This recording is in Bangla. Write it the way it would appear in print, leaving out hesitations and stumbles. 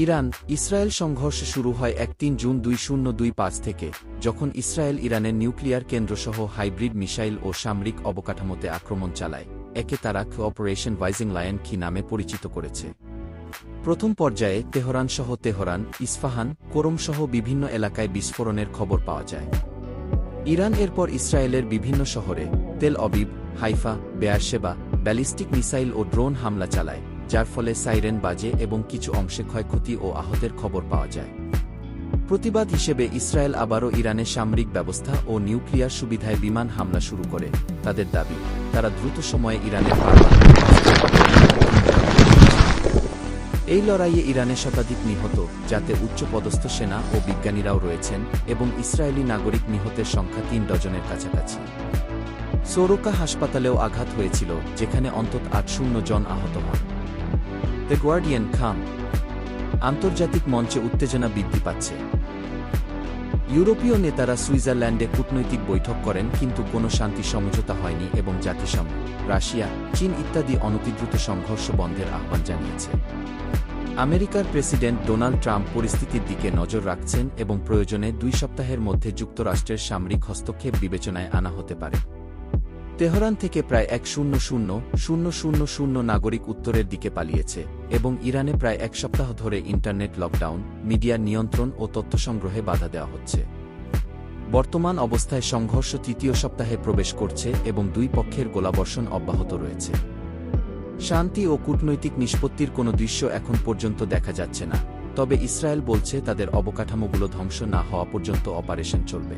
ইরান ইসরায়েল সংঘর্ষ শুরু হয় ৩ জুন ২০২৫ থেকে, যখন ইসরায়েল ইরানের নিউক্লিয়ার কেন্দ্রসহ হাইব্রিড মিসাইল ও সামরিক অবকাঠামোতে আক্রমণ চালায়। একে তারা অপারেশন ভাইজিং লায়ন কি নামে পরিচিত করেছে। প্রথম পর্যায়ে তেহরান, ইস্পাহান, কোরমসহ বিভিন্ন এলাকায় বিস্ফোরণের খবর পাওয়া যায়। ইরান এরপর ইসরায়েলের বিভিন্ন শহরে তেল অবিব, হাইফা, বেয়ারশেবা ব্যালিস্টিক মিসাইল ও ড্রোন হামলা চালায়, যার ফলে সাইরেন বাজে এবং কিছু অংশে ক্ষয়ক্ষতি ও আহতের খবর পাওয়া যায়। প্রতিবাদ হিসেবে ইসরায়েল আবারও ইরানের সামরিক ব্যবস্থা ও নিউক্লিয়ার সুবিধায় বিমান হামলা শুরু করে। তাদের দাবি, তারা দ্রুত সময়ে ইরানের এই লড়াইয়ে ইরানের শতাধিক নিহত, যাতে উচ্চপদস্থ সেনা ও বিজ্ঞানীরাও রয়েছেন, এবং ইসরায়েলি নাগরিক নিহতের সংখ্যা ৩ ডজনের কাছাকাছি। সোরোকা হাসপাতালেও আঘাত হয়েছিল, যেখানে অন্তত ৮০ জন আহত হন। দ্য গার্ডিয়ান খাম আন্তর্জাতিক মঞ্চে উত্তেজনা বৃদ্ধি পাচ্ছে। ইউরোপীয় নেতারা সুইজারল্যান্ডে কূটনৈতিক বৈঠক করেন, কিন্তু কোনো শান্তি সমঝোতা হয়নি এবং জাতিসংঘ, রাশিয়া, চীন ইত্যাদি অনতিদ্রুত সংঘর্ষ বন্ধের আহ্বান জানিয়েছে। আমেরিকার প্রেসিডেন্ট ডোনাল্ড ট্রাম্প পরিস্থিতির দিকে নজর রাখছেন এবং প্রয়োজনে ২ সপ্তাহের মধ্যে যুক্তরাষ্ট্রের সামরিক হস্তক্ষেপ বিবেচনায় আনা হতে পারে। তেহরান থেকে প্রায় ১০০,০০০ নাগরিক উত্তরের দিকে পালিয়েছে এবং ইরানে প্রায় ১ সপ্তাহ ধরে ইন্টারনেট লকডাউন, মিডিয়ার নিয়ন্ত্রণ ও তথ্য সংগ্রহে বাধা দেওয়া হচ্ছে। বর্তমান অবস্থায় সংঘর্ষ ৩য় সপ্তাহে প্রবেশ করছে এবং ২ পক্ষের গোলাবর্ষণ অব্যাহত রয়েছে। শান্তি ও কূটনৈতিক নিষ্পত্তির কোনো দৃশ্য এখন পর্যন্ত দেখা যাচ্ছে না, তবে ইসরায়েল বলছে তাদের অবকাঠামোগুলো ধ্বংস না হওয়া পর্যন্ত অপারেশন চলবে।